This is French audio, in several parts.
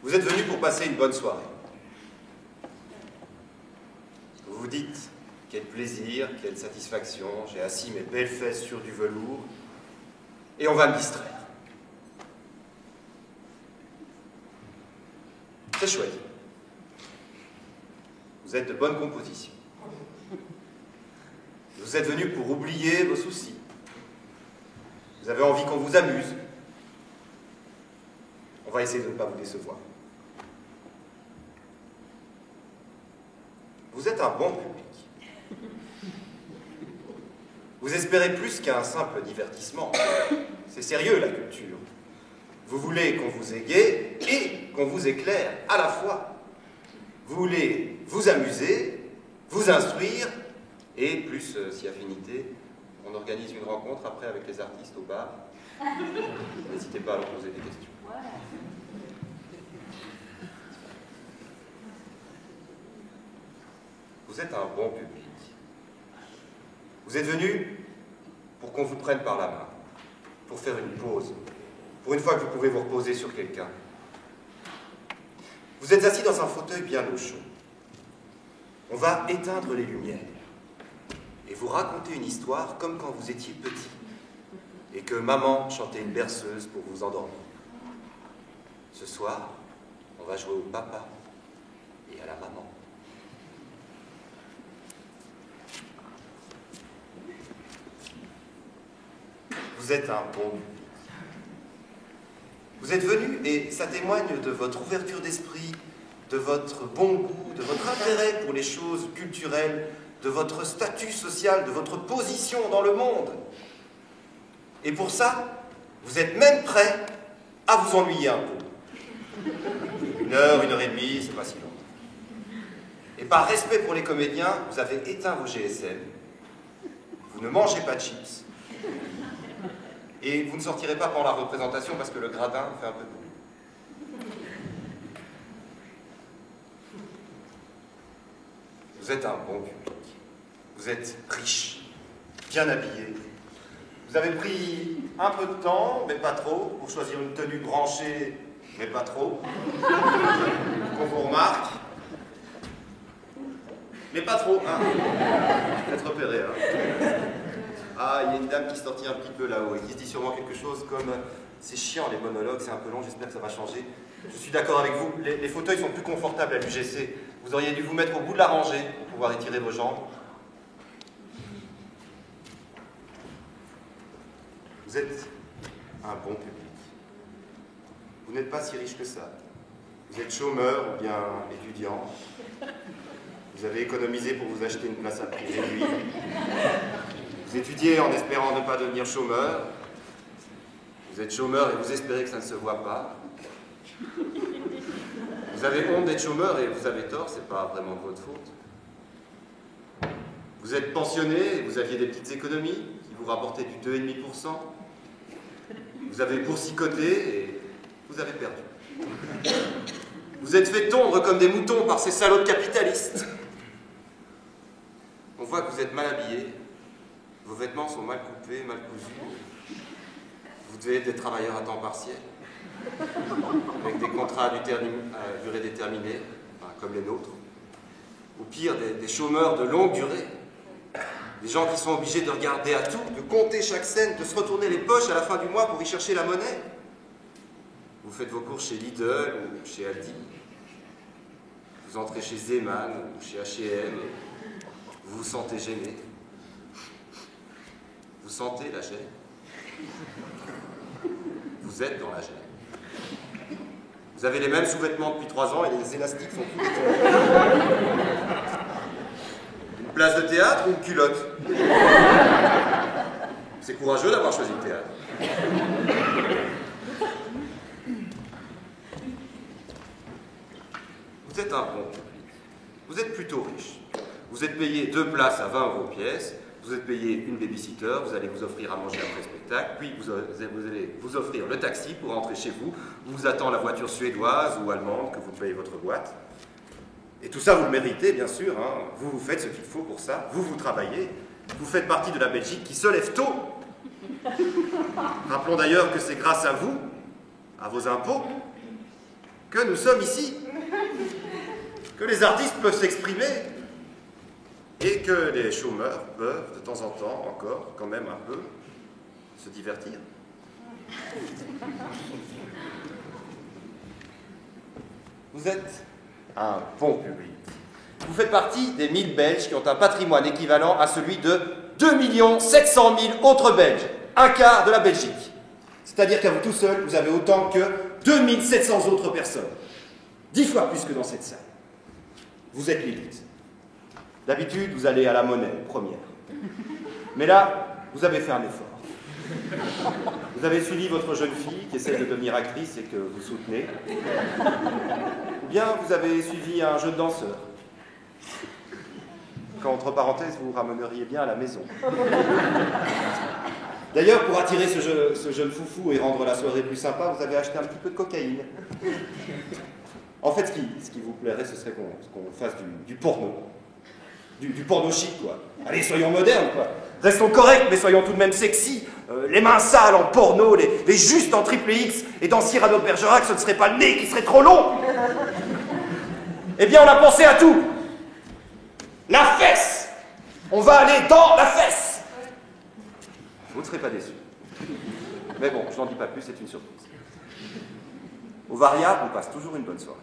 Vous êtes venu pour passer une bonne soirée. Vous vous dites, quel plaisir, quelle satisfaction, j'ai assis mes belles fesses sur du velours, et on va me distraire. C'est chouette. Vous êtes de bonne composition. Vous êtes venu pour oublier vos soucis. Vous avez envie qu'on vous amuse. On va essayer de ne pas vous décevoir. Vous êtes un bon public. Vous espérez plus qu'un simple divertissement. C'est sérieux, la culture. Vous voulez qu'on vous égaye et qu'on vous éclaire à la fois. Vous voulez vous amuser, vous instruire, et plus, si affinité, on organise une rencontre après avec les artistes au bar. N'hésitez pas à leur poser des questions. Vous êtes un bon public. Vous êtes venu pour qu'on vous prenne par la main, pour faire une pause, pour une fois que vous pouvez vous reposer sur quelqu'un. Vous êtes assis dans un fauteuil bien au chaud. On va éteindre les lumières et vous raconter une histoire comme quand vous étiez petit et que maman chantait une berceuse pour vous endormir. Ce soir, on va jouer au papa et à la maman. Vous êtes un bon public. Vous êtes venu et ça témoigne de votre ouverture d'esprit, de votre bon goût, de votre intérêt pour les choses culturelles, de votre statut social, de votre position dans le monde. Et pour ça, vous êtes même prêt à vous ennuyer un peu. 1 heure, 1 heure et demie, c'est pas si long. Et par respect pour les comédiens, vous avez éteint vos GSM, vous ne mangez pas de chips, et vous ne sortirez pas pendant la représentation parce que le gradin fait un peu de bruit. Vous êtes un bon public. Vous êtes riche, bien habillé. Vous avez pris un peu de temps, mais pas trop, pour choisir une tenue branchée, mais pas trop. Qu'on vous remarque. Mais pas trop, hein. Être repéré, hein. Ah, il y a une dame qui sortit un petit peu là-haut et qui se dit sûrement quelque chose comme « C'est chiant les monologues, c'est un peu long, j'espère que ça va changer. » Je suis d'accord avec vous, les fauteuils sont plus confortables à l'UGC. Vous auriez dû vous mettre au bout de la rangée pour pouvoir étirer vos jambes. Vous êtes un bon public. Vous n'êtes pas si riche que ça. Vous êtes chômeur ou bien étudiant. Vous avez économisé pour vous acheter une place à prix réduit. Vous étudiez en espérant ne pas devenir chômeur. Vous êtes chômeur et vous espérez que ça ne se voit pas. Vous avez honte d'être chômeur et vous avez tort, c'est pas vraiment de votre faute. Vous êtes pensionné et vous aviez des petites économies qui vous rapportaient du 2,5%. Vous avez boursicoté et vous avez perdu. Vous êtes fait tondre comme des moutons par ces salauds de capitalistes. On voit que vous êtes mal habillés. Vos vêtements sont mal coupés, mal cousus. Vous devez être des travailleurs à temps partiel, avec des contrats à durée déterminée, enfin, comme les nôtres. Au pire, des chômeurs de longue durée. Des gens qui sont obligés de regarder à tout, de compter chaque scène, de se retourner les poches à la fin du mois pour y chercher la monnaie. Vous faites vos courses chez Lidl ou chez Aldi. Vous entrez chez Zeman ou chez H&M et vous vous sentez gêné. Vous sentez la gêne. Vous êtes dans la gêne. Vous avez les mêmes sous-vêtements depuis 3 ans et les élastiques sont tous tombés. Une place de théâtre ou une culotte? C'est courageux d'avoir choisi le théâtre. Vous êtes un bon public. Vous êtes plutôt riche. Vous êtes payé 2 places à 20 € pièce. Vous êtes payé une babysitter, vous allez vous offrir à manger après le spectacle, puis vous allez vous offrir le taxi pour rentrer chez vous. Vous attend la voiture suédoise ou allemande que vous payez votre boîte. Et tout ça, vous le méritez, bien sûr. Hein. Vous faites ce qu'il faut pour ça. Vous travaillez. Vous faites partie de la Belgique qui se lève tôt. Rappelons d'ailleurs que c'est grâce à vous, à vos impôts, que nous sommes ici, que les artistes peuvent s'exprimer et que les chômeurs peuvent de temps en temps encore, quand même un peu, se divertir. Vous êtes un bon public. Vous faites partie des 1000 Belges qui ont un patrimoine équivalent à celui de 2 700 000 autres Belges, un quart de la Belgique. C'est-à-dire qu'à vous tout seul, vous avez autant que 2700 autres personnes. 10 fois plus que dans cette salle. Vous êtes l'élite. D'habitude, vous allez à la Monnaie, première. Mais là, vous avez fait un effort. Vous avez suivi votre jeune fille qui essaie de devenir actrice et que vous soutenez. Ou bien vous avez suivi un jeune danseur. Qu'entre parenthèses, vous ramèneriez bien à la maison. D'ailleurs, pour attirer ce jeune foufou et rendre la soirée plus sympa, vous avez acheté un petit peu de cocaïne. En fait, ce qui vous plairait, ce serait qu'on fasse du porno. Du porno chic, quoi. Allez, soyons modernes, quoi. Restons corrects, mais soyons tout de même sexy. Les mains sales en porno, les justes en triple X, et dans Cyrano de Bergerac, ce ne serait pas le nez qui serait trop long. Eh bien, on a pensé à tout. La fesse. On va aller dans la fesse. Vous ne serez pas déçus. Mais bon, je n'en dis pas plus, c'est une surprise. Au Varia, on passe toujours une bonne soirée.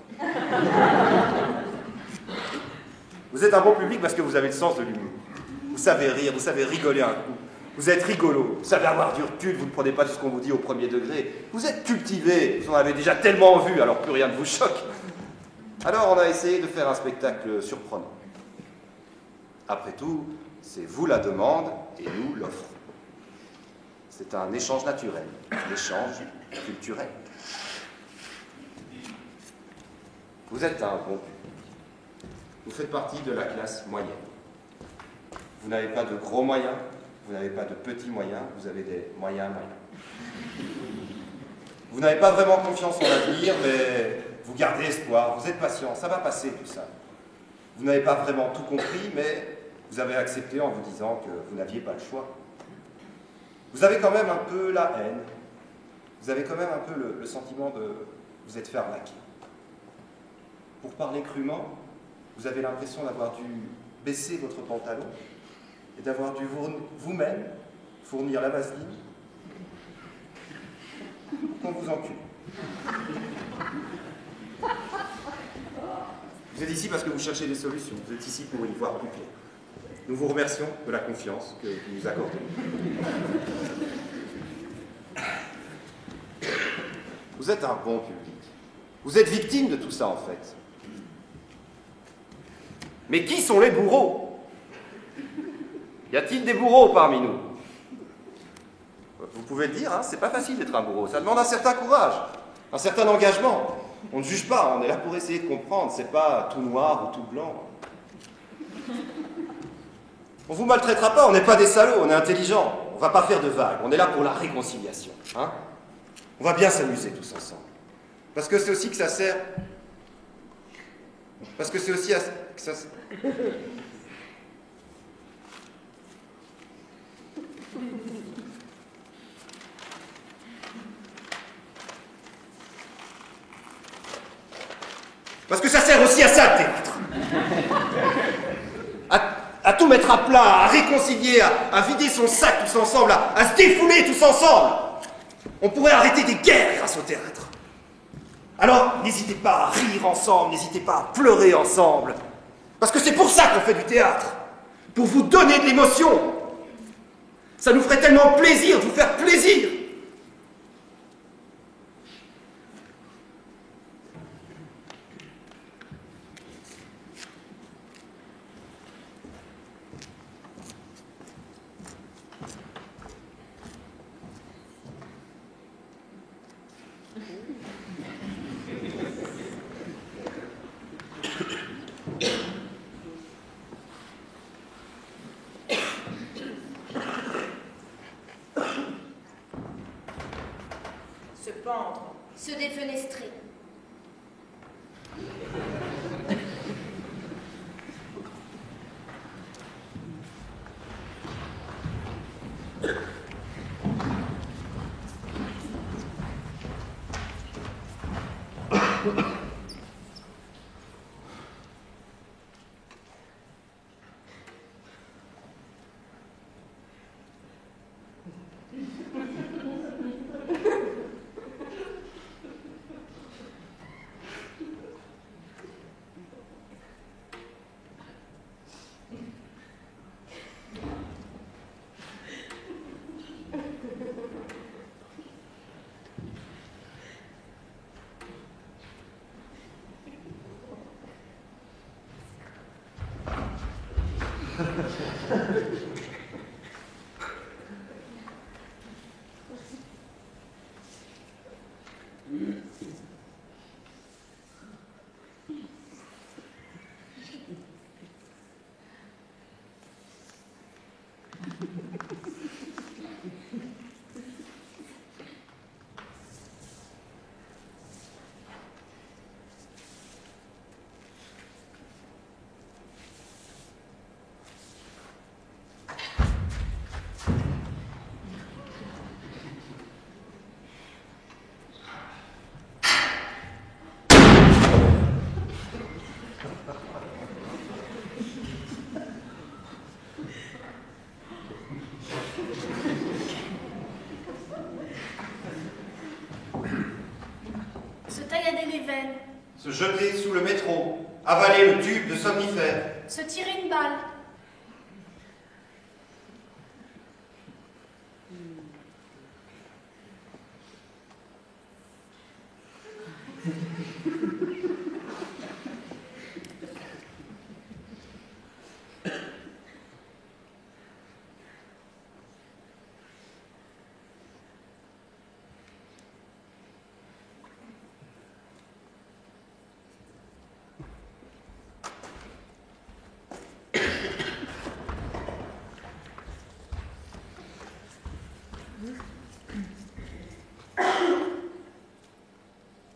Vous êtes un bon public parce que vous avez le sens de l'humour. Vous savez rire, vous savez rigoler un coup. Vous êtes rigolo, vous savez avoir du recul, vous ne prenez pas tout ce qu'on vous dit au premier degré. Vous êtes cultivé, vous en avez déjà tellement vu, alors plus rien ne vous choque. Alors on a essayé de faire un spectacle surprenant. Après tout, c'est vous la demande et nous l'offre. C'est un échange naturel, un échange culturel. Vous êtes un bon public. Vous faites partie de la classe moyenne. Vous n'avez pas de gros moyens, vous n'avez pas de petits moyens, vous avez des moyens. Vous n'avez pas vraiment confiance en l'avenir, mais vous gardez espoir, vous êtes patient, ça va passer tout ça. Vous n'avez pas vraiment tout compris, mais vous avez accepté en vous disant que vous n'aviez pas le choix. Vous avez quand même un peu la haine, vous avez quand même un peu le sentiment de vous être fait arnaquer. Pour parler crûment, vous avez l'impression d'avoir dû baisser votre pantalon et d'avoir dû vous-même fournir la vaseline pour qu'on vous encule. Vous êtes ici parce que vous cherchez des solutions, vous êtes ici pour y voir plus clair. Nous vous remercions de la confiance que vous nous accordez. Vous êtes un bon public. Vous êtes victime de tout ça, en fait. Mais qui sont les bourreaux? Y a-t-il des bourreaux parmi nous? Vous pouvez le dire, hein, c'est pas facile d'être un bourreau. Ça demande un certain courage, un certain engagement. On ne juge pas, on est là pour essayer de comprendre. C'est pas tout noir ou tout blanc. On vous maltraitera pas, on n'est pas des salauds, on est intelligents. On va pas faire de vagues, on est là pour la réconciliation. Hein? On va bien s'amuser tous ensemble. Parce que c'est aussi que ça sert... Parce que c'est aussi... Que ça... Parce que ça sert aussi à ça, le théâtre. À tout mettre à plat, à réconcilier, à vider son sac tous ensemble, à se défouler tous ensemble. On pourrait arrêter des guerres grâce au théâtre. Alors, n'hésitez pas à rire ensemble, n'hésitez pas à pleurer ensemble. Parce que c'est pour ça qu'on fait du théâtre. Pour vous donner de l'émotion. Ça nous ferait tellement plaisir de vous faire plaisir. Se pendre. Se défenestrer. les veines. Se jeter sous le métro, avaler le tube de somnifère. Se tirer une balle.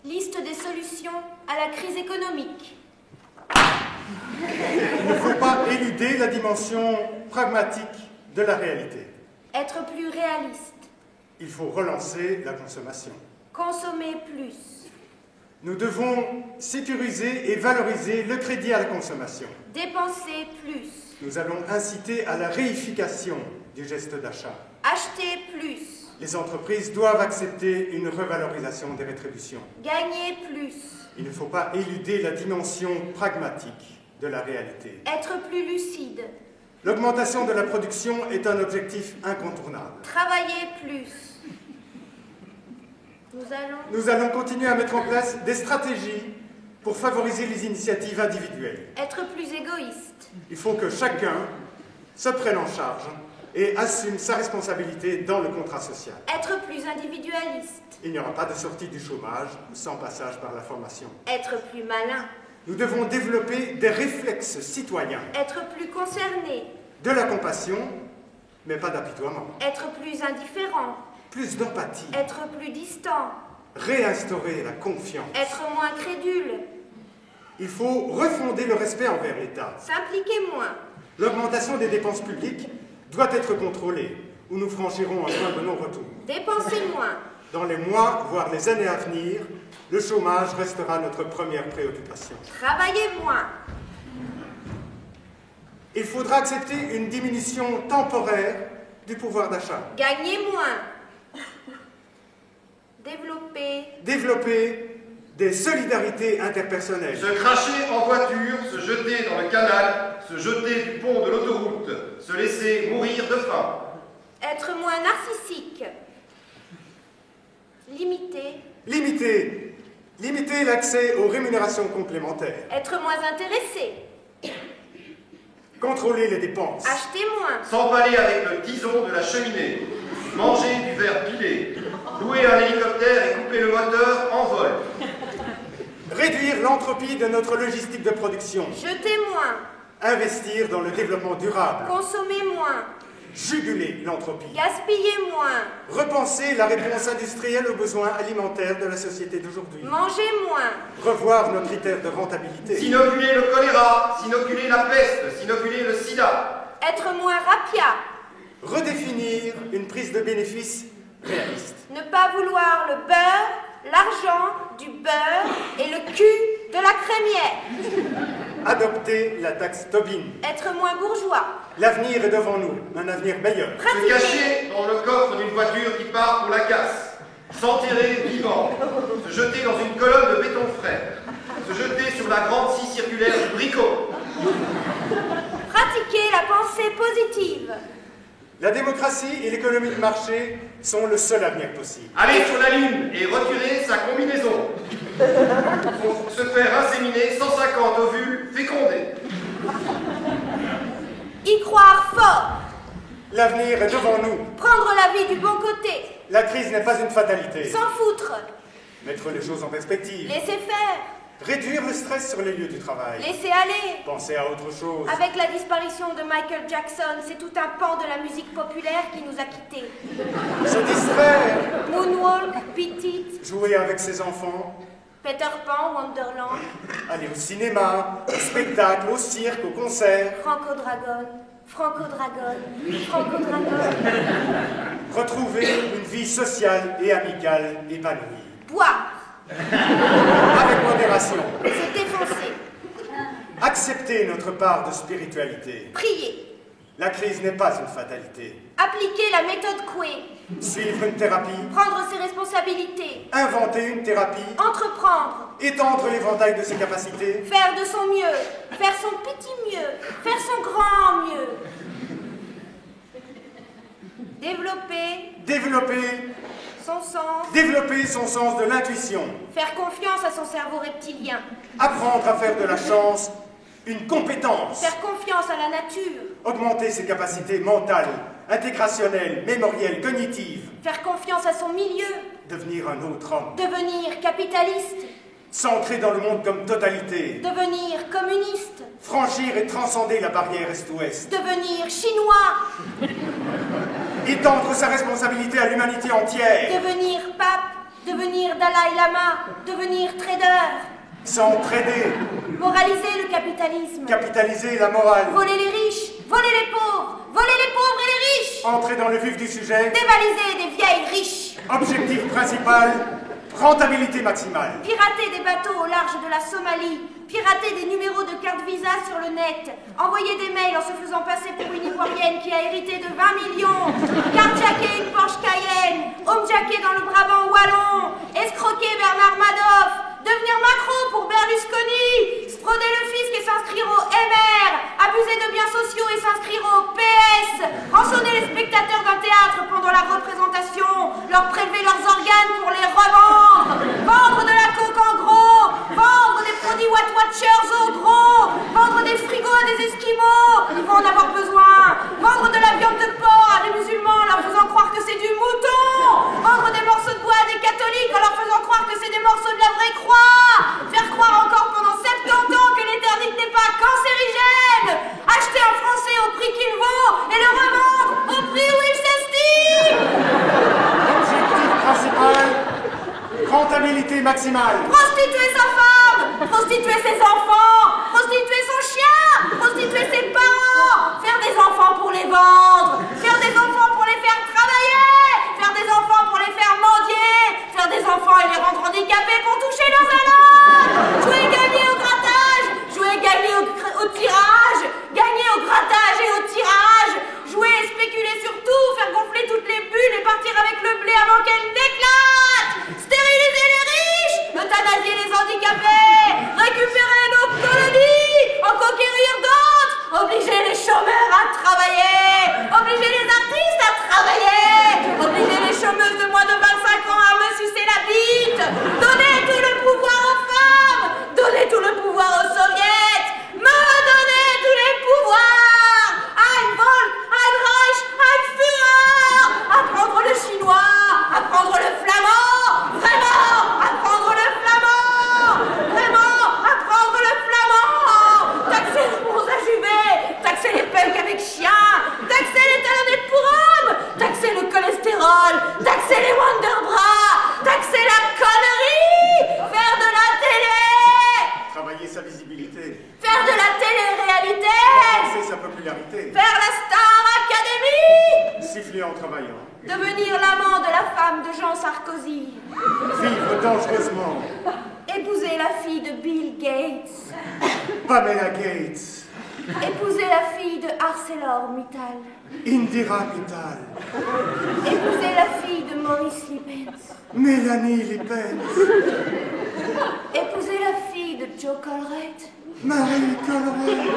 Liste des solutions à la crise économique. Il ne faut pas éluder la dimension pragmatique de la réalité. Être plus réaliste. Il faut relancer la consommation. Consommer plus. Nous devons sécuriser et valoriser le crédit à la consommation. Dépenser plus. Nous allons inciter à la réification du geste d'achat. Acheter plus. Les entreprises doivent accepter une revalorisation des rétributions. Gagner plus. Il ne faut pas éluder la dimension pragmatique de la réalité. Être plus lucide. L'augmentation de la production est un objectif incontournable. Travailler plus. Nous allons continuer à mettre en place des stratégies pour favoriser les initiatives individuelles. Être plus égoïste. Il faut que chacun se prenne en charge et assume sa responsabilité dans le contrat social. Être plus individualiste. Il n'y aura pas de sortie du chômage sans passage par la formation. Être plus malin. Nous devons développer des réflexes citoyens. Être plus concerné. De la compassion, mais pas d'apitoiement. Être plus indifférent. Plus d'empathie. Être plus distant. Réinstaurer la confiance. Être moins crédule. Il faut refonder le respect envers l'État. S'impliquer moins. L'augmentation des dépenses publiques doit être contrôlée, ou nous franchirons un point de non-retour. Dépenser moins. Dans les mois, voire les années à venir, le chômage restera notre première préoccupation. Travailler moins. Il faudra accepter une diminution temporaire du pouvoir d'achat. Gagner moins. Développer des solidarités interpersonnelles. Se cracher en voiture, se jeter dans le canal, se jeter du pont de l'autoroute, se laisser mourir de faim. Être moins narcissique. Limiter l'accès aux rémunérations complémentaires. Être moins intéressé. Contrôler les dépenses. Acheter moins. S'emballer avec le tison de la cheminée. Manger du verre pilé. Louer un hélicoptère et couper le moteur en vol. Réduire l'entropie de notre logistique de production. Jeter moins. Investir dans le développement durable. Consommer moins. Juguler l'entropie. Gaspiller moins. Repenser la réponse industrielle aux besoins alimentaires de la société d'aujourd'hui. Manger moins. Revoir nos critères de rentabilité. S'inoculer le choléra, s'inoculer la peste, s'inoculer le sida. Être moins rapia. Redéfinir une prise de bénéfice réaliste. Ne pas vouloir le beurre, l'argent du beurre et le cul de la crémière. Adopter la taxe Tobin. Être moins bourgeois. L'avenir est devant nous, un avenir meilleur. Se cacher dans le coffre d'une voiture qui part pour la casse. S'enterrer vivant. Se jeter dans une colonne de béton frais. Se jeter sur la grande scie circulaire du bricot. Pratiquer la pensée positive. La démocratie et l'économie de marché sont le seul avenir possible. Aller sur la Lune et retirer sa combinaison. Se faire inséminer 150 ovules fécondés. Y croire fort. L'avenir est devant nous. Prendre la vie du bon côté. La crise n'est pas une fatalité. S'en foutre. Mettre les choses en perspective. Laisser faire. Réduire le stress sur les lieux du travail. Laisser aller. Penser à autre chose. Avec la disparition de Michael Jackson, c'est tout un pan de la musique populaire qui nous a quittés. Se distraire. Moonwalk, Petite, Jouer avec ses enfants. Peter Pan, Wonderland, Aller au cinéma, au spectacle, au cirque, au concert. Franco Dragon, Franco Dragon, Franco Dragon. Retrouver une vie sociale et amicale épanouie. Boire, Avec modération. se défoncer, Accepter notre part de spiritualité. prier, La crise n'est pas une fatalité. appliquer la méthode Coué, Suivre une thérapie. Prendre ses responsabilités. Inventer une thérapie. Entreprendre. Étendre l'éventail de ses capacités. Faire de son mieux. Faire son petit mieux. Faire son grand mieux. Développer son sens. Développer son sens de l'intuition. Faire confiance à son cerveau reptilien. Apprendre à faire de la chance une compétence. Faire confiance à la nature. Augmenter ses capacités mentales, intégrationnelles, mémorielles, cognitives. Faire confiance à son milieu. Devenir un autre homme. Devenir capitaliste. S'ancrer dans le monde comme totalité. Devenir communiste. Franchir et transcender la barrière est-ouest. Devenir chinois. Étendre sa responsabilité à l'humanité entière. Devenir pape. Devenir Dalai Lama. Devenir trader. S'entraider. Moraliser le capitalisme. Capitaliser la morale. Voler les riches. Voler les pauvres. Voler les pauvres et les riches. Entrer dans le vif du sujet. Dévaliser des vieilles riches. Objectif principal, rentabilité maximale. Pirater des bateaux au large de la Somalie. Pirater des numéros de carte Visa sur le net. Envoyer des mails en se faisant passer pour une Ivoirienne qui a hérité de 20 millions. Carjacker une Porsche Cayenne. Homejacker dans le Brabant wallon. Escroquer Bernard Madoff. Devenir Macron pour Berlusconi. Frauder le fisc et s'inscrire au MR. Abuser de biens sociaux et s'inscrire au PS. Rançonner les spectateurs d'un théâtre pendant la représentation. Leur prélever leurs organes pour les revendre. Vendre de la coke en gros. Vendre des produits Watchers au gros. Vendre des frigos à des esquimaux. Ils vont en avoir besoin. Vendre de la viande de porc à des musulmans en leur faisant croire que c'est du mouton. Vendre des morceaux de bois à des catholiques en leur faisant croire que c'est des morceaux de la vraie croix. Faire croire encore pendant 70 ans que l'éternité n'est pas cancérigène. Acheter un français au prix qu'il vaut et le revendre au prix où il s'estime. Objectif principal, rentabilité maximale. Prostituer sa femme, prostituer ses enfants, prostituer son chien, prostituer ses parents. Faire des enfants pour les vendre. Faire des enfants pour les faire travailler. Faire des enfants pour les faire mendier. Faire des enfants et les rendre handicapés pour toucher leurs allocs. Jouer gagner au grattage. Jouer gagner au tirage. Gagner au grattage et au tirage. Jouer et spéculer sur tout. Faire gonfler toutes les bulles et partir avec le blé avant qu'elles n'éclatent. Stériliser les riches. Euthanasier les handicapés. Récupérer nos colonies. En conquérir d'autres. Obliger les chômeurs à travailler. Obliger les artistes à travailler. Obliger les chômeuses de moins de 25 ans à me sucer la bite. Donner tout le pouvoir aux femmes. Donner tout le pouvoir aux soviets. Me donner tous les pouvoirs. Ein Volk, ein Reich, ein Führer. Apprendre le chinois. Apprendre le flamand. Vraiment, apprendre le flamand. Vraiment, apprendre le flamand. Taxer les bons ajuvés. Taxer les punks avec chiens. Taxer les talonnés pour hommes. Taxer le cholestérol. Taxer les Wonderbras. Taxer la connerie. Faire de la télé. Travailler sa visibilité. Faire de la télé-réalité. Augmenter sa popularité. Faire la Star Academy. Siffler en travaillant. Devenir l'amant de la femme de Jean Sarkozy. Vivre dangereusement. Épouser la fille de Bill Gates. Pamela Gates. Épouser la fille de ArcelorMittal. Indira Mittal. Épouser la fille de Maurice Lippens. Mélanie Lippens. Épouser la fille de Joe Colruyt. Marie Colruyt.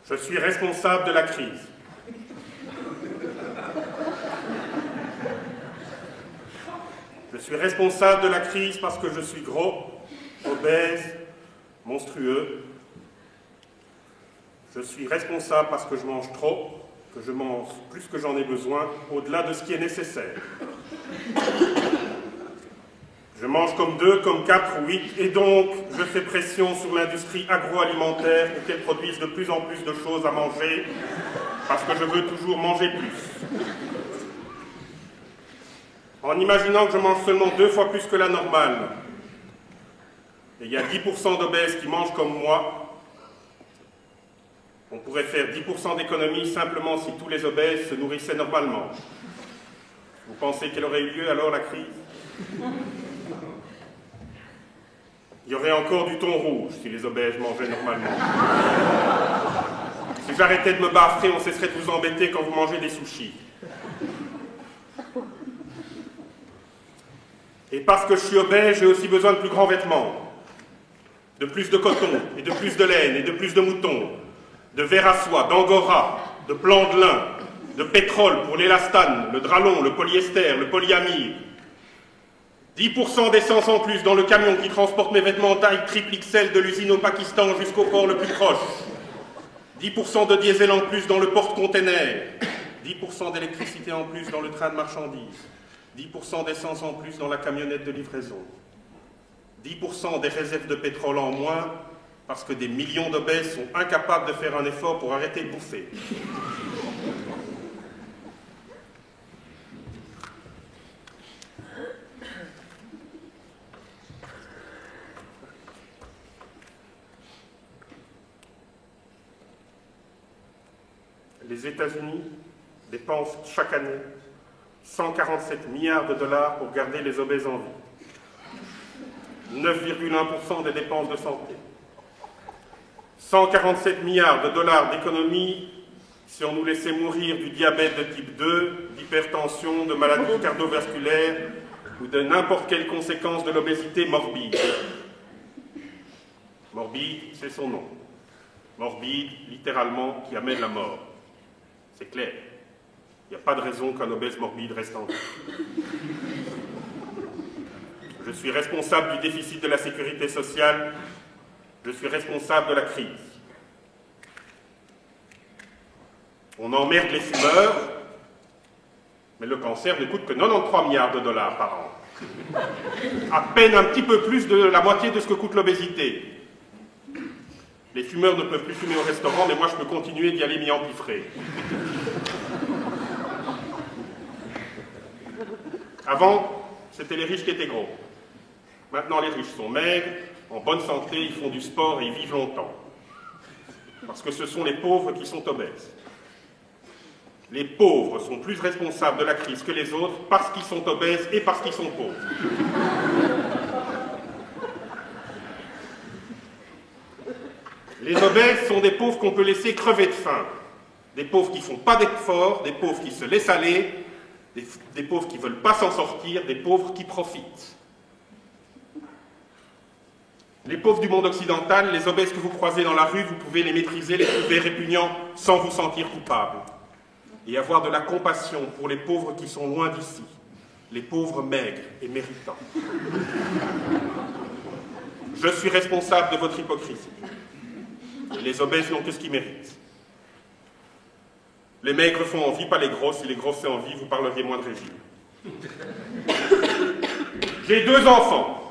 Je suis responsable de la crise. Je suis responsable de la crise parce que je suis gros, obèse, monstrueux. Je suis responsable parce que je mange trop, que je mange plus que j'en ai besoin, au-delà de ce qui est nécessaire. Je mange comme 2, comme 4 ou 8, et donc je fais pression sur l'industrie agroalimentaire pour qu'elle produise de plus en plus de choses à manger, parce que je veux toujours manger plus. En imaginant que je mange seulement 2 fois plus que la normale, et il y a 10% d'obèses qui mangent comme moi, on pourrait faire 10% d'économie simplement si tous les obèses se nourrissaient normalement. Vous pensez qu'elle aurait eu lieu alors, la crise? Il y aurait encore du thon rouge si les obèses mangeaient normalement. Si j'arrêtais de me baffrer, on cesserait de vous embêter quand vous mangez des sushis. Et parce que je suis obèse, j'ai aussi besoin de plus grands vêtements, de plus de coton, et de plus de laine, et de plus de moutons, de verre à soie, d'angora, de blanc de lin, de pétrole pour l'élastane, le dralon, le polyester, le polyamide. 10% d'essence en plus dans le camion qui transporte mes vêtements taille triple XL de l'usine au Pakistan jusqu'au port le plus proche. 10% de diesel en plus dans le porte-container. 10% d'électricité en plus dans le train de marchandises. 10% d'essence en plus dans la camionnette de livraison. 10% des réserves de pétrole en moins parce que des millions d'obèses sont incapables de faire un effort pour arrêter de bouffer. Les États-Unis dépensent chaque année 147 milliards de dollars pour garder les obèses en vie. 9,1% des dépenses de santé. 147 milliards de dollars d'économie si on nous laissait mourir du diabète de type 2, d'hypertension, de maladies cardiovasculaires ou de n'importe quelle conséquence de l'obésité morbide. Morbide, c'est son nom. Morbide, littéralement, qui amène la mort. C'est clair. Il n'y a pas de raison qu'un obèse morbide reste en vie. Je suis responsable du déficit de la sécurité sociale. Je suis responsable de la crise. On emmerde les fumeurs, mais le cancer ne coûte que 93 milliards de dollars par an. À peine un petit peu plus de la moitié de ce que coûte l'obésité. Les fumeurs ne peuvent plus fumer au restaurant, mais moi je peux continuer d'y aller mi-empiffré. Avant, c'était les riches qui étaient gros. Maintenant, les riches sont maigres, en bonne santé, ils font du sport et ils vivent longtemps. Parce que ce sont les pauvres qui sont obèses. Les pauvres sont plus responsables de la crise que les autres parce qu'ils sont obèses et parce qu'ils sont pauvres. Les obèses sont des pauvres qu'on peut laisser crever de faim. Des pauvres qui ne font pas d'efforts, des pauvres qui se laissent aller, des pauvres qui ne veulent pas s'en sortir, des pauvres qui profitent. Les pauvres du monde occidental, les obèses que vous croisez dans la rue, vous pouvez les maîtriser, les trouver répugnants sans vous sentir coupable. Et avoir de la compassion pour les pauvres qui sont loin d'ici, les pauvres maigres et méritants. Je suis responsable de votre hypocrisie. Et les obèses n'ont que ce qu'ils méritent. Les maigres font envie, pas les grosses. Si les grosses font envie, vous parleriez moins de régime. J'ai 2 enfants.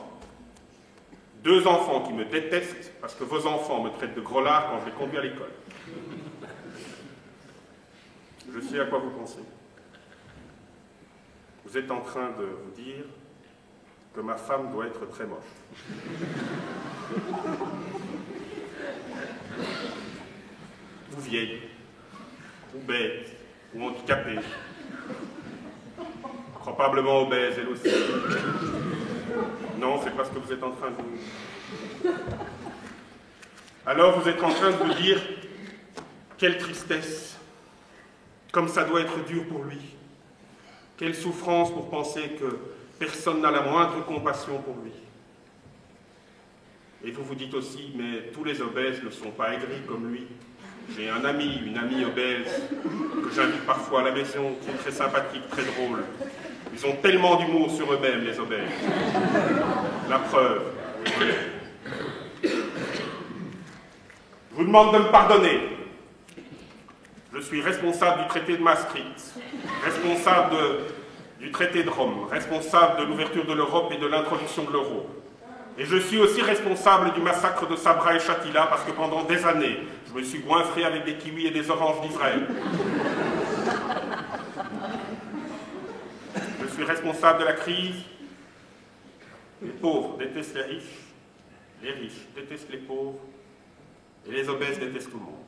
2 enfants qui me détestent parce que vos enfants me traitent de gros lard quand je les conduis à l'école. Je sais à quoi vous pensez. Vous êtes en train de vous dire que ma femme doit être très moche. Ou vieille, ou bête, ou handicapée. Probablement obèse, elle aussi. Non, c'est pas ce que vous êtes en train de vous... Alors vous êtes en train de vous dire, quelle tristesse, comme ça doit être dur pour lui. Quelle souffrance pour penser que personne n'a la moindre compassion pour lui. Et vous vous dites aussi, mais tous les obèses ne sont pas aigris comme lui. J'ai un ami, une amie obèse, que j'invite parfois à la maison, qui est très sympathique, très drôle. Ils ont tellement d'humour sur eux-mêmes, les obèses. La preuve. Je vous demande de me pardonner. Je suis responsable du traité de Maastricht, responsable du traité de Rome, responsable de l'ouverture de l'Europe et de l'introduction de l'euro. Et je suis aussi responsable du massacre de Sabra et Shatila parce que pendant des années, je me suis goinfré avec des kiwis et des oranges d'Israël. Je suis responsable de la crise. Les pauvres détestent les riches détestent les pauvres, et les obèses détestent tout le monde.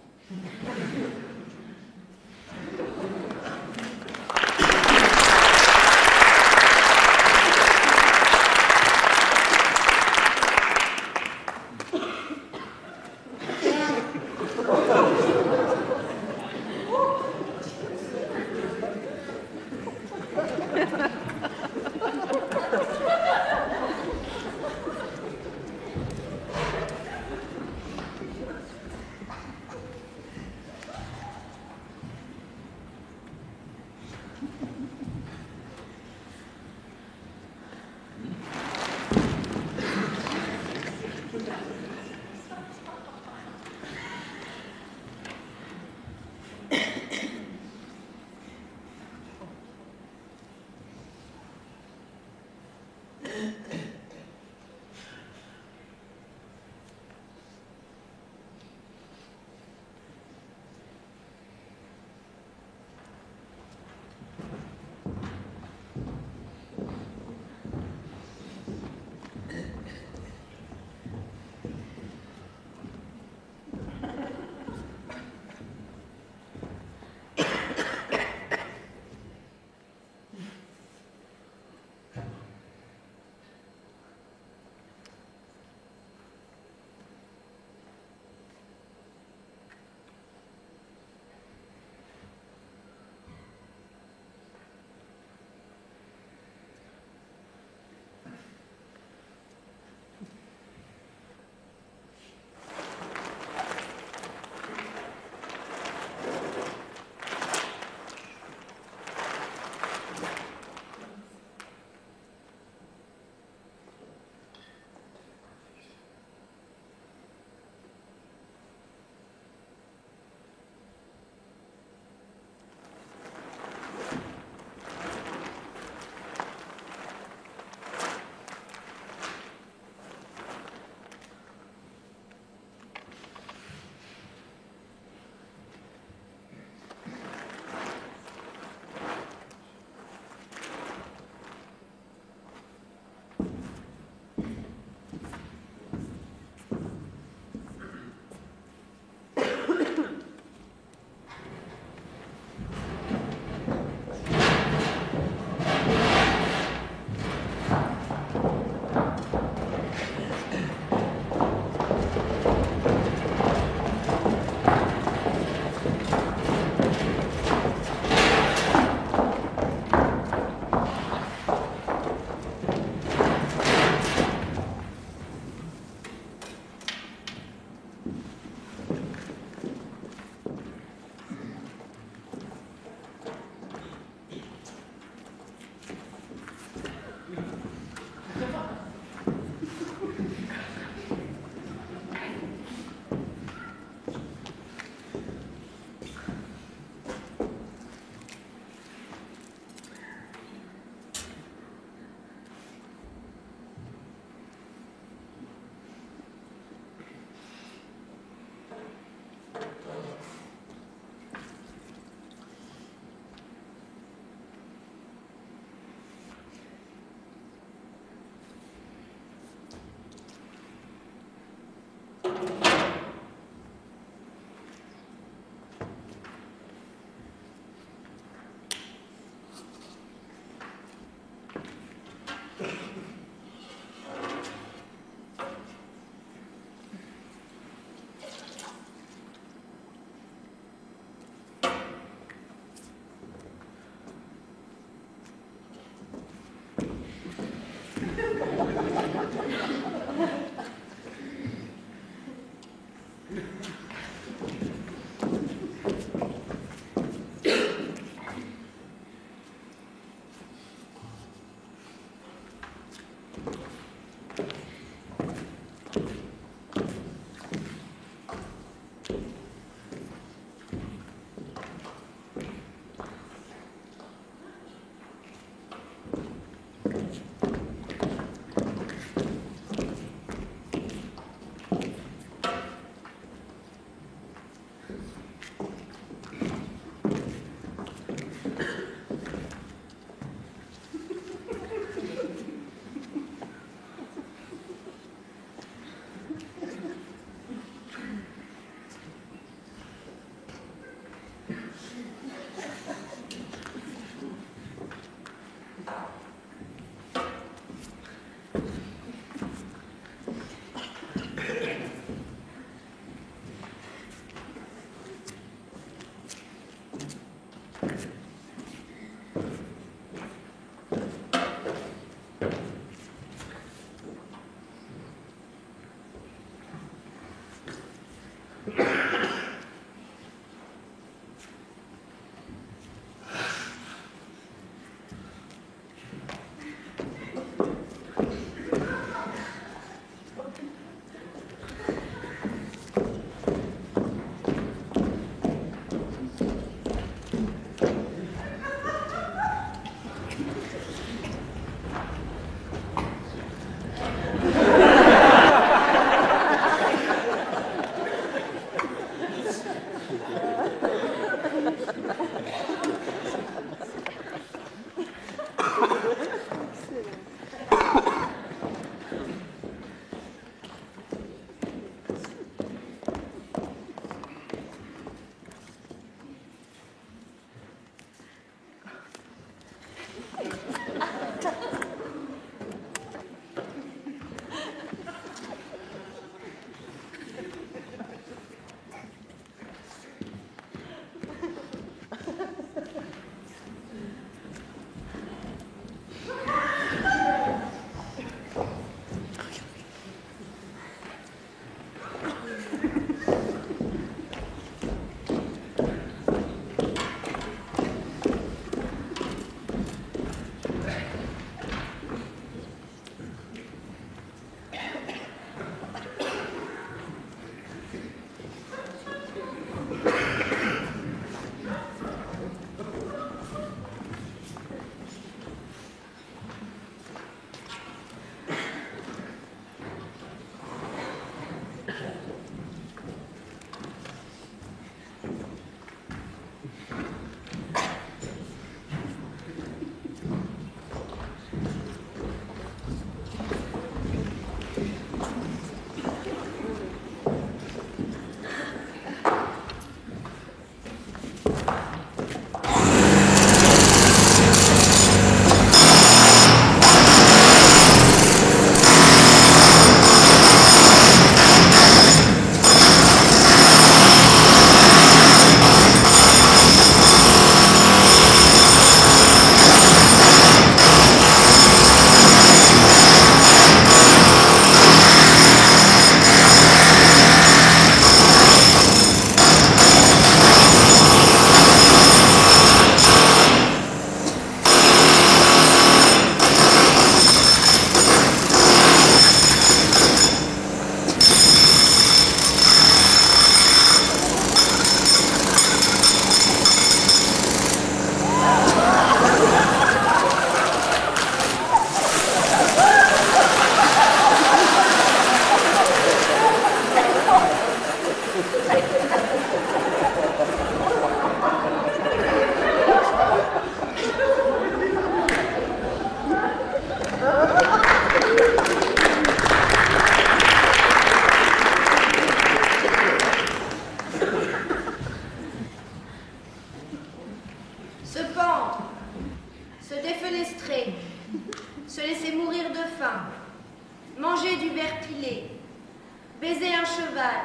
baiser un cheval,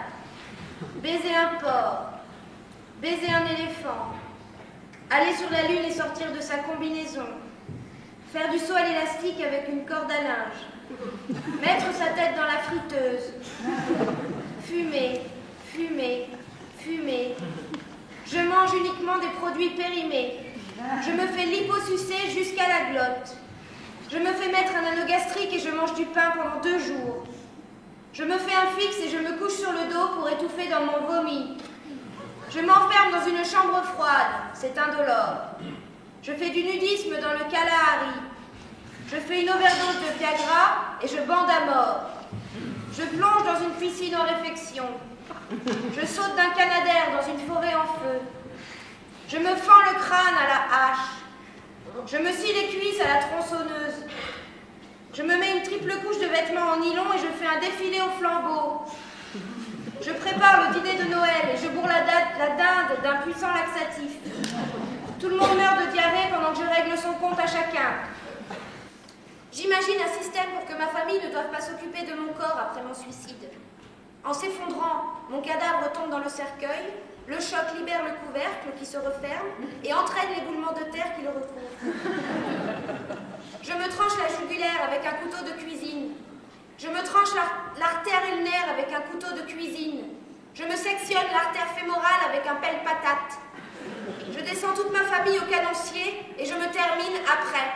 baiser un porc, baiser un éléphant, aller sur la lune et sortir de sa combinaison, faire du saut à l'élastique avec une corde à linge, mettre sa tête dans la friteuse, fumer, fumer, fumer. Je mange uniquement des produits périmés. Je me fais liposucer jusqu'à la glotte. Je me fais mettre un anneau gastrique et je mange du pain pendant 2 jours. Je me fais un fixe et je me couche sur le dos pour étouffer dans mon vomi. Je m'enferme dans une chambre froide, c'est indolore. Je fais du nudisme dans le Kalahari. Je fais une overdose de Viagra et je bande à mort. Je plonge dans une piscine en réfection. Je saute d'un canadair dans une forêt en feu. Je me fends le crâne à la hache. Je me scie les cuisses à la tronçonneuse. Je me mets une triple couche de vêtements en nylon et je fais un défilé au flambeau. Je prépare le dîner de Noël et je bourre la dinde d'un puissant laxatif. Tout le monde meurt de diarrhée pendant que je règle son compte à chacun. J'imagine un système pour que ma famille ne doive pas s'occuper de mon corps après mon suicide. En s'effondrant, mon cadavre tombe dans le cercueil, le choc libère le couvercle qui se referme et entraîne l'éboulement de terre qui le recouvre. Je me tranche la jugulaire avec un couteau de cuisine. Je me tranche l'artère ulnaire avec un couteau de cuisine. Je me sectionne l'artère fémorale avec un pelle-patate. Je descends toute ma famille au canoncier et je me termine après.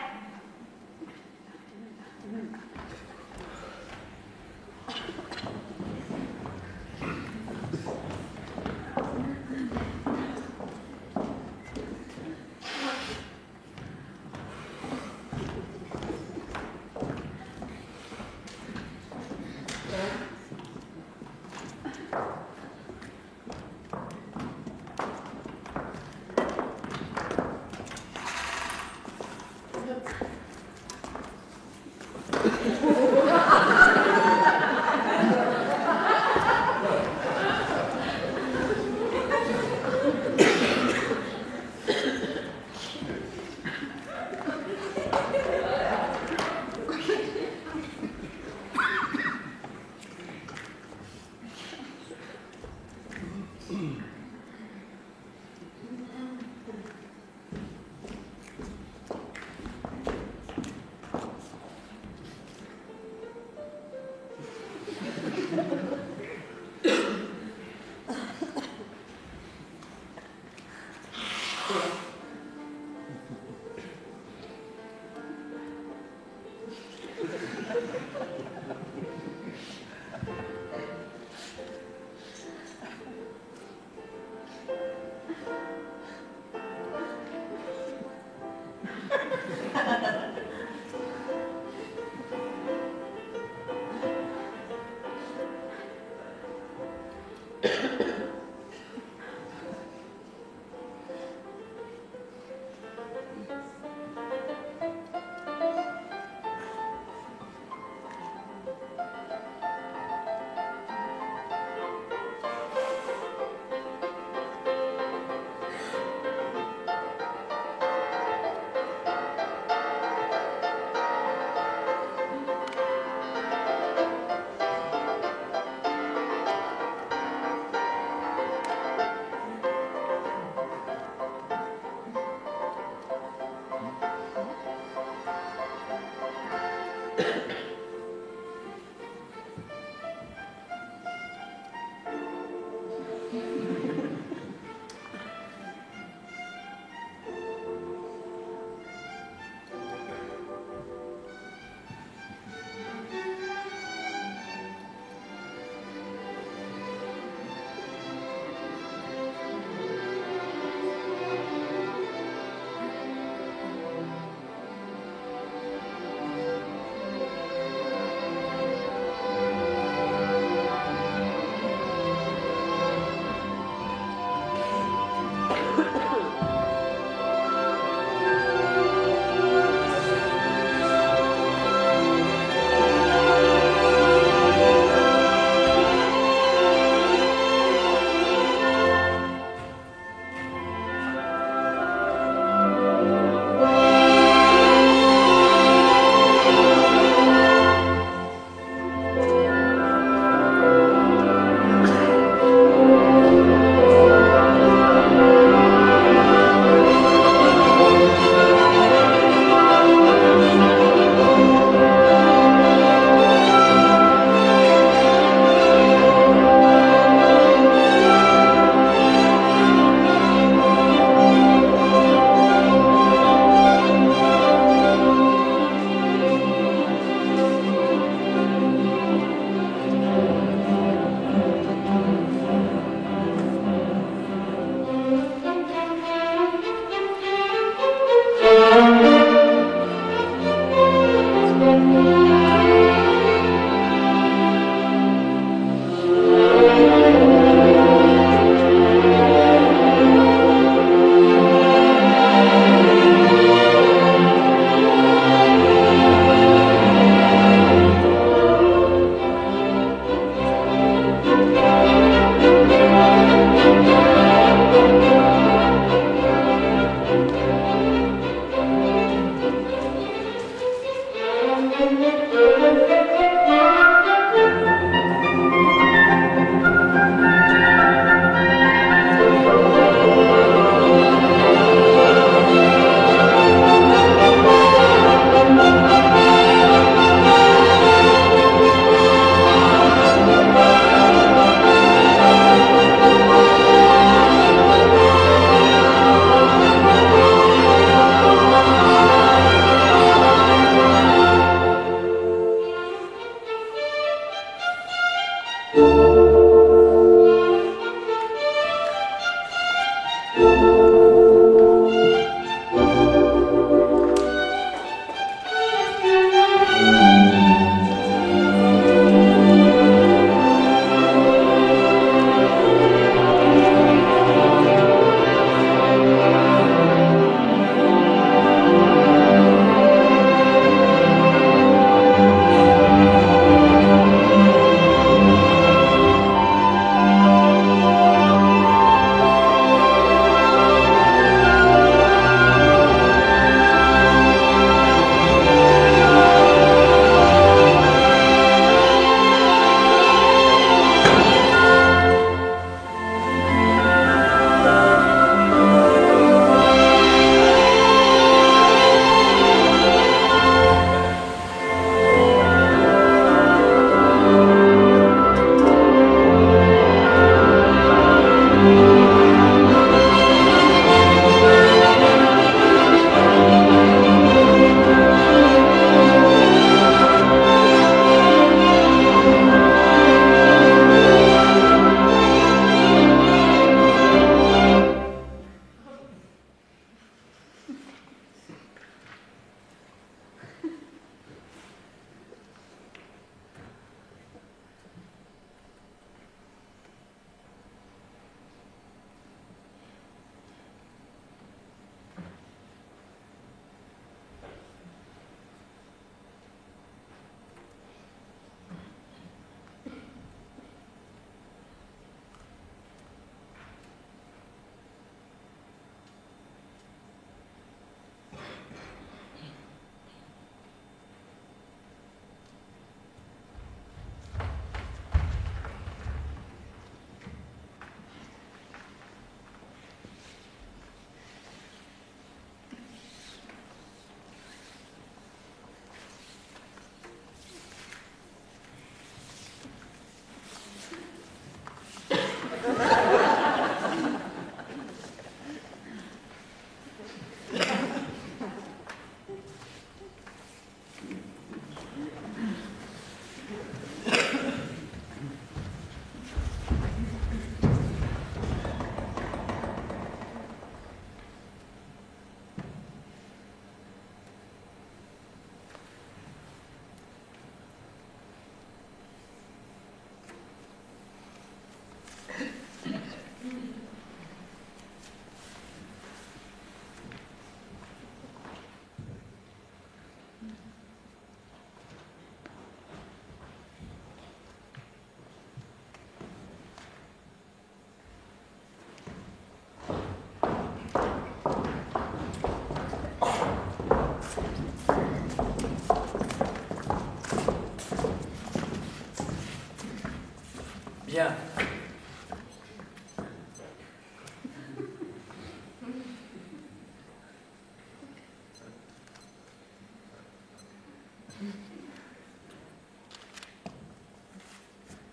Bien.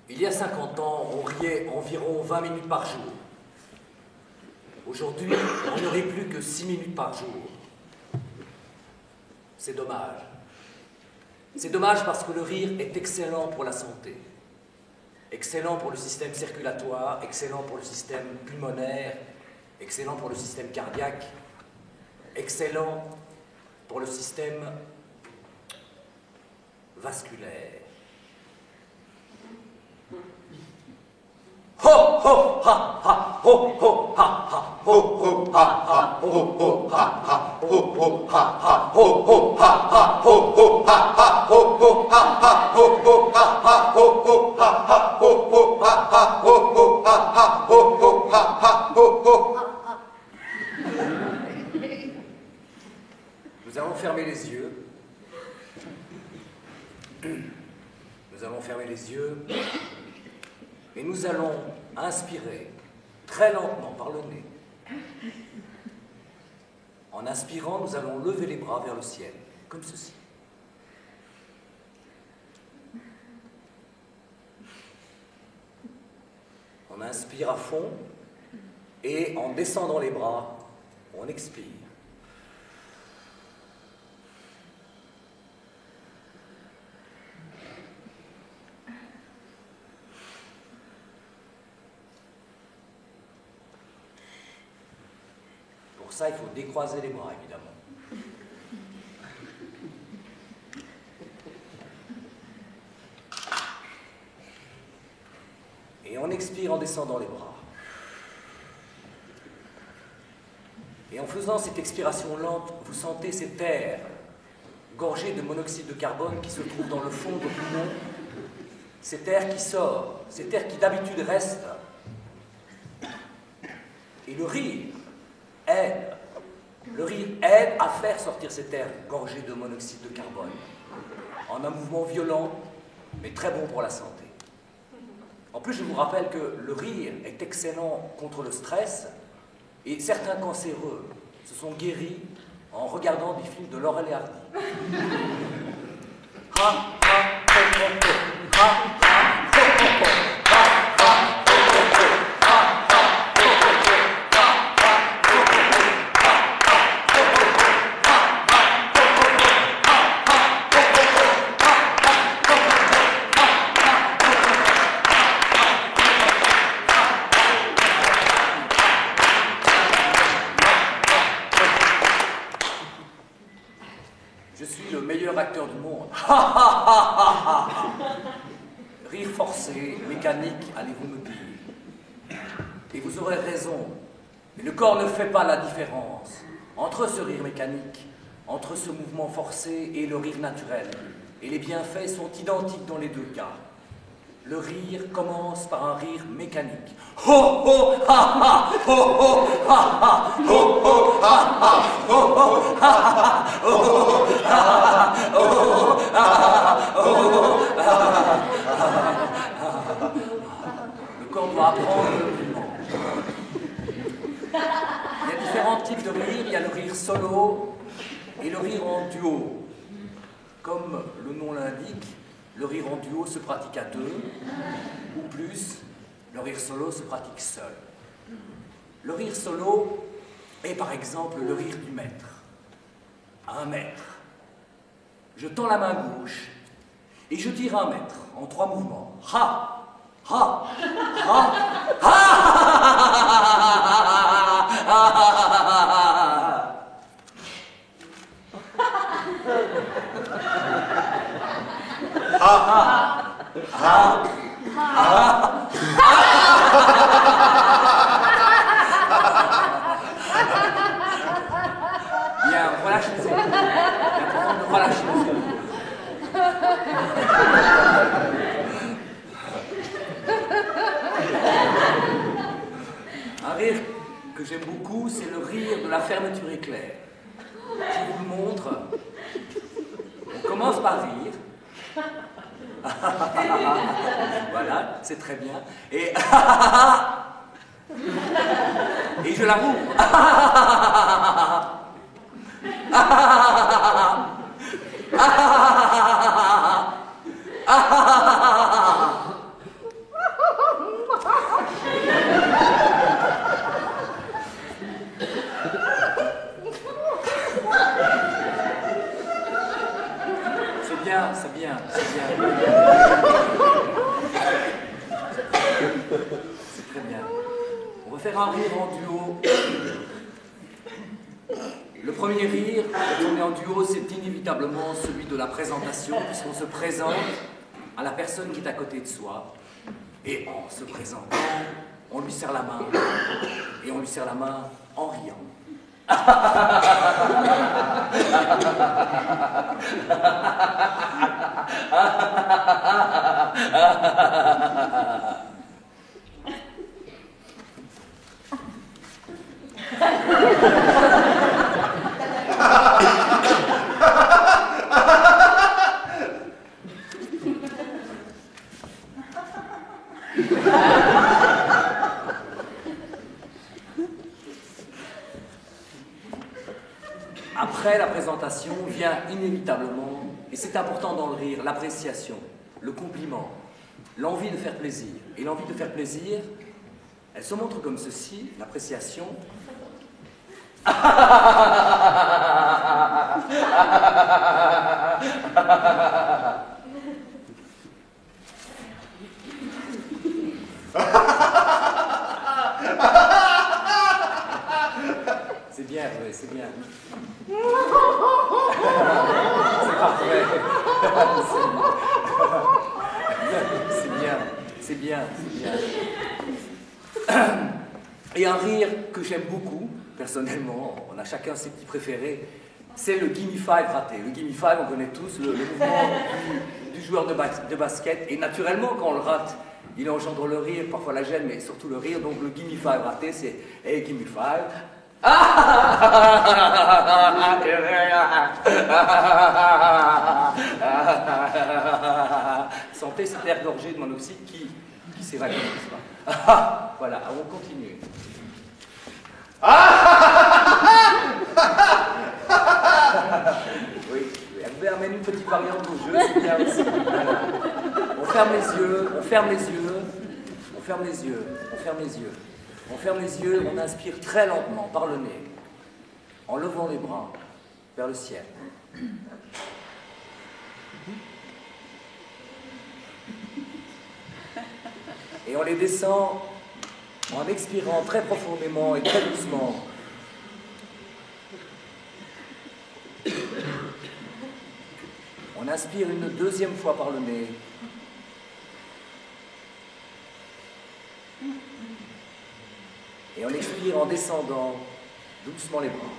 Il y a 50 ans, on riait environ 20 minutes par jour. Aujourd'hui, on ne rit plus que 6 minutes par jour. C'est dommage. C'est dommage parce que le rire est excellent pour la santé. Excellent pour le système circulatoire, excellent pour le système pulmonaire, excellent pour le système cardiaque, excellent pour le système vasculaire. Ho ho ha ha ho ho ha ha ho ho ha ha ho ho ha ha ho ho ha ha ho ho ha ha ho ho ha ha ho ho ha ha ho ho ha ha ho ho ha ha ho ho ha ha ho ho ha ha ho ho ha ha ho ho. Nous allons fermer les yeux. Nous allons fermer les yeux. Et nous allons inspirer très lentement par le nez. En inspirant, nous allons lever les bras vers le ciel, comme ceci. On inspire à fond et en descendant les bras, on expire. Pour ça, il faut décroiser les bras, évidemment. Et on expire en descendant les bras. Et en faisant cette expiration lente, vous sentez cet air gorgé de monoxyde de carbone qui se trouve dans le fond de vos poumons. Cet air qui sort, cet air qui d'habitude reste. Et le rire aide. Le rire aide à faire sortir cet air gorgé de monoxyde de carbone en un mouvement violent, mais très bon pour la santé. En plus, je vous rappelle que le rire est excellent contre le stress et certains cancéreux se sont guéris en regardant des films de Laurel et Hardy. Je suis le meilleur acteur du monde. Rire forcé, mécanique, allez-vous me dire. Et vous aurez raison, mais le corps ne fait pas la différence entre ce rire mécanique, entre ce mouvement forcé et le rire naturel. Et les bienfaits sont identiques dans les deux cas. Le rire commence par un rire mécanique. Ho ho ha ha ho ho ha ha ho ho ha ha ho ho ha ha ho ho ha ha ho ho ha ha ho ho ha. Le corps doit apprendre le mouvement. Il y a différents types de rire. Il y a le rire solo et le rire en duo. Comme le nom l'indique, le rire en duo se pratique à deux ou plus. Le rire solo se pratique seul. Le rire solo est par exemple le rire du maître. Un maître. Je tends la main gauche et je tire un mètre en 3 mouvements. Ha, ha, ha, ha, Bien, relâchez les épaules. Bien, relâchez les épaules. Un rire que j'aime beaucoup, c'est le rire de la fermeture éclair. Je vous le montre. On commence par rire. Voilà, c'est très bien. Et et je la rouvre. C'est bien, c'est bien, c'est bien. C'est très bien. On va faire un rire en duo. Le premier rire, quand on est en duo, c'est inévitablement celui de la présentation, puisqu'on se présente à la personne qui est à côté de soi. Et en se présentant, on lui serre la main. Et on lui serre la main en riant. Après la présentation vient inévitablement, et c'est important dans le rire, l'appréciation, le compliment, l'envie de faire plaisir. Et l'envie de faire plaisir, elle se montre comme ceci, l'appréciation. C'est bien, oui, c'est bien. C'est parfait. C'est bien, c'est bien, c'est bien. Et un rire que j'aime beaucoup, personnellement, on a chacun ses petits préférés, c'est le gimme five raté. Le gimme five, on connaît tous, le mouvement du joueur de basket. Et naturellement, quand on le rate, il engendre le rire, parfois la gêne, mais surtout le rire. Donc le gimme five raté, c'est « Hey, gimme five ». Sentez cet air gorgé de monoxyde qui s'évacue, n'est-ce pas? Voilà, on continue. Oui, vous pouvez amener une petite variante au jeu, c'est bien aussi. Voilà. On ferme les yeux, on ferme les yeux, on ferme les yeux, on ferme les yeux. On ferme les yeux, on inspire très lentement par le nez, en levant les bras vers le ciel. Et on les descend en expirant très profondément et très doucement. On inspire une deuxième fois par le nez. Et on expire en descendant doucement les bras.